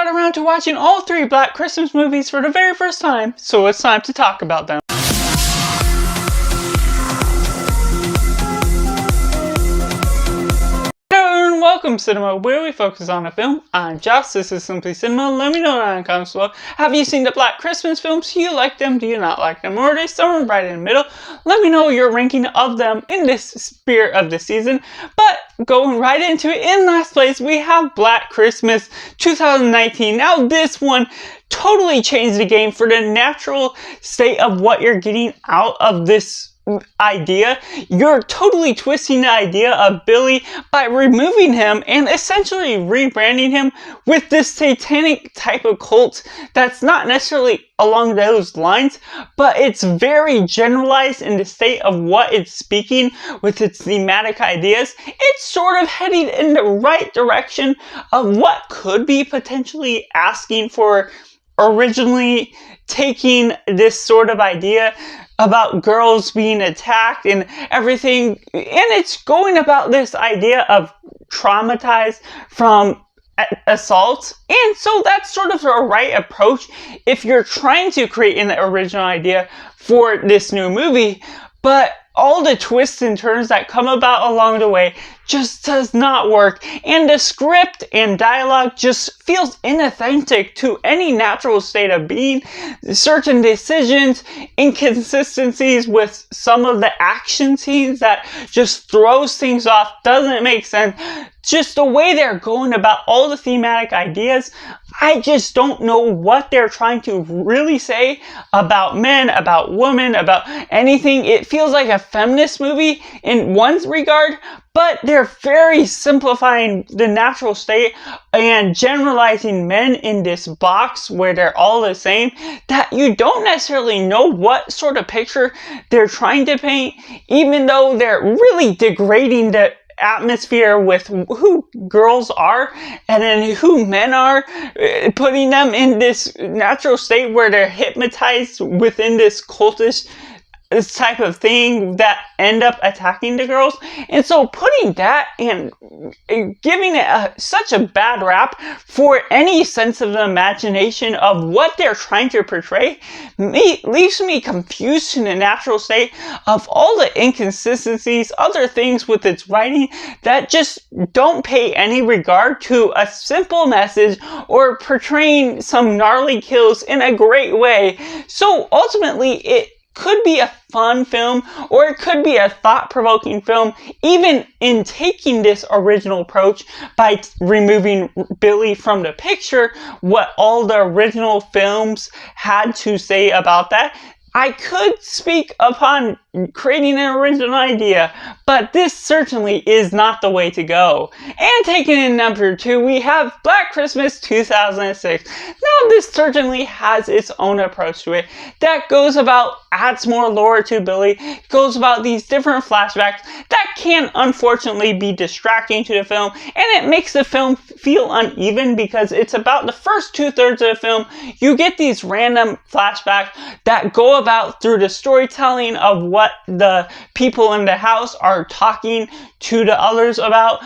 got around to watching all 3 Black Christmas movies for the very first time, so it's time to talk about them. Welcome Cinema, where we focus on a film. I'm Josh, this is Simply Cinema. Let me know down in the comments below. Have you seen the Black Christmas films? Do you like them? Do you not like them? Or are they somewhere right in the middle? Let me know your ranking of them in this spirit of the season. But going right into it, in last place we have Black Christmas 2019. Now this one totally changed the game for the natural state of what you're getting out of this idea. You're totally twisting the idea of Billy by removing him and essentially rebranding him with this satanic type of cult that's not necessarily along those lines, but it's very generalized in the state of what it's speaking with its thematic ideas. It's sort of heading in the right direction of what could be potentially asking for originally taking this sort of idea about girls being attacked and everything, and it's going about this idea of traumatized from assault, and so that's sort of the right approach if you're trying to create an original idea for this new movie. But all the twists and turns that come about along the way just does not work, and the script and dialogue just feels inauthentic to any natural state of being. Certain decisions, inconsistencies with some of the action scenes that just throws things off, doesn't make sense. Just the way they're going about all the thematic ideas, I just don't know what they're trying to really say about men, about women, about anything. It feels like a feminist movie in one regard, but they're very simplifying the natural state and generalizing men in this box where they're all the same, that you don't necessarily know what sort of picture they're trying to paint, even though they're really degrading the atmosphere with who girls are and then who men are, putting them in this natural state where they're hypnotized within this cultish type of thing that end up attacking the girls. And so putting that and giving it such a bad rap for any sense of the imagination of what they're trying to portray leaves me confused in the natural state of all the inconsistencies, other things with its writing that just don't pay any regard to a simple message or portraying some gnarly kills in a great way. So ultimately it could be a fun film, or it could be a thought-provoking film, even in taking this original approach by removing Billy from the picture, what all the original films had to say about that. I could speak upon creating an original idea, but this certainly is not the way to go. And taking in number 2, we have Black Christmas 2006. Now this certainly has its own approach to it that goes about, adds more lore to Billy, goes about these different flashbacks that can unfortunately be distracting to the film, and it makes the film feel uneven because it's about the first 2/3 of the film. You get these random flashbacks that go about through the storytelling of what the people in the house are talking to the others about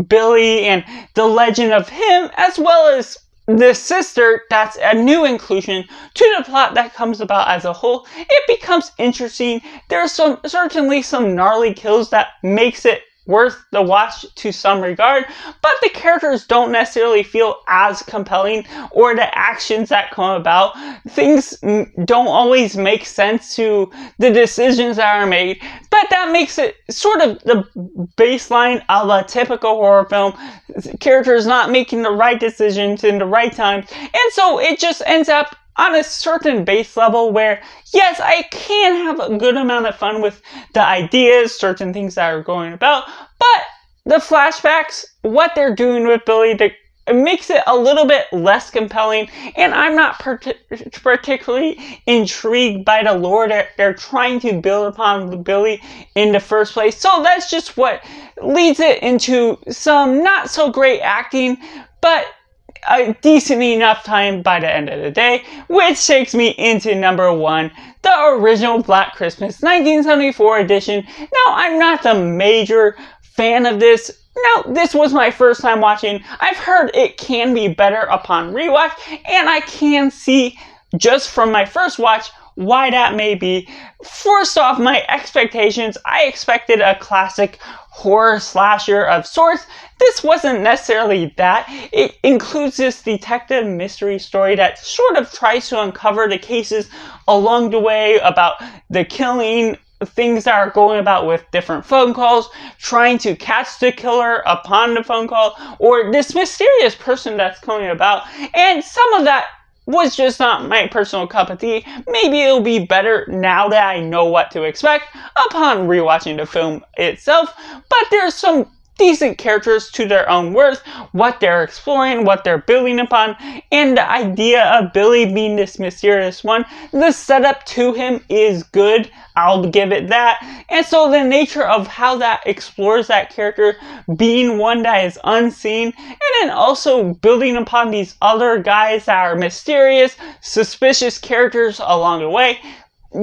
Billy and the legend of him, as well as the sister. That's a new inclusion to the plot that comes about as a whole. It becomes interesting. There's certainly some gnarly kills that makes it worth the watch to some regard, but the characters don't necessarily feel as compelling, or the actions that come about, things don't always make sense to the decisions that are made, but that makes it sort of the baseline of a typical horror film. Characters not making the right decisions in the right time, and so it just ends up on a certain base level where, yes, I can have a good amount of fun with the ideas, certain things that are going about, but the flashbacks, what they're doing with Billy, it makes it a little bit less compelling, and I'm not particularly intrigued by the lore that they're trying to build upon Billy in the first place. So that's just what leads it into some not so great acting, but a decent enough time by the end of the day, which takes me into number 1, the original Black Christmas 1974 edition. Now, I'm not the major fan of this. Now, this was my first time watching. I've heard it can be better upon rewatch, and I can see just from my first watch why that may be. First off, my expectations. I expected a classic horror slasher of sorts. This wasn't necessarily that. It includes this detective mystery story that sort of tries to uncover the cases along the way about the killing, things that are going about with different phone calls, trying to catch the killer upon the phone call, or this mysterious person that's coming about. And some of that was just not my personal cup of tea. Maybe it'll be better now that I know what to expect upon rewatching the film itself, but there's some decent characters to their own worth, what they're exploring, what they're building upon, and the idea of Billy being this mysterious one, the setup to him is good, I'll give it that. And so the nature of how that explores that character being one that is unseen, and then also building upon these other guys that are mysterious, suspicious characters along the way,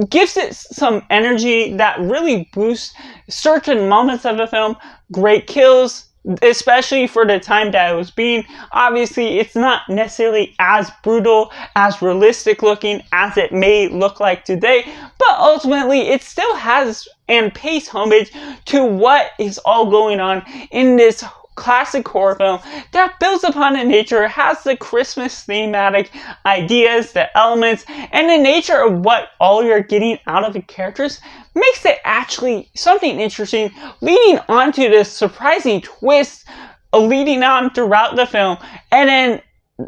gives it some energy that really boosts certain moments of the film. Great kills, especially for the time that it was being. Obviously, it's not necessarily as brutal, as realistic looking as it may look like today, but ultimately it still has and pays homage to what is all going on in this classic horror film that builds upon the nature, has the Christmas thematic ideas, the elements, and the nature of what all you're getting out of the characters makes it actually something interesting, leading on to this surprising twist, leading on throughout the film, and then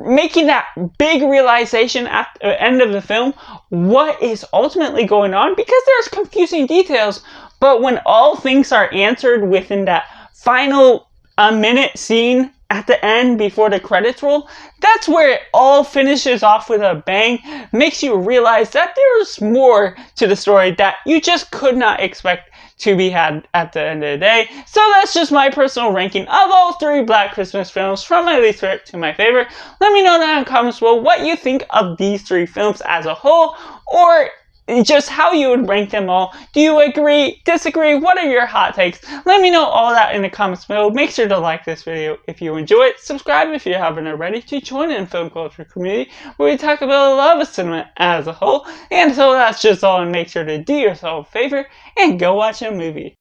making that big realization at the end of the film, what is ultimately going on, because there's confusing details, but when all things are answered within that final minute scene at the end before the credits roll, that's where it all finishes off with a bang, makes you realize that there's more to the story that you just could not expect to be had at the end of the day. So that's just my personal ranking of all three Black Christmas films, from my least favorite to my favorite. Let me know down in the comments below what you think of these three films as a whole, or just how you would rank them all. Do you agree, disagree? What are your hot takes? Let me know all that in the comments below. Make sure to like this video if you enjoy it. Subscribe if you haven't already to join in the film culture community where we talk about the love of cinema as a whole. And so that's just all, and make sure to do yourself a favor and go watch a movie.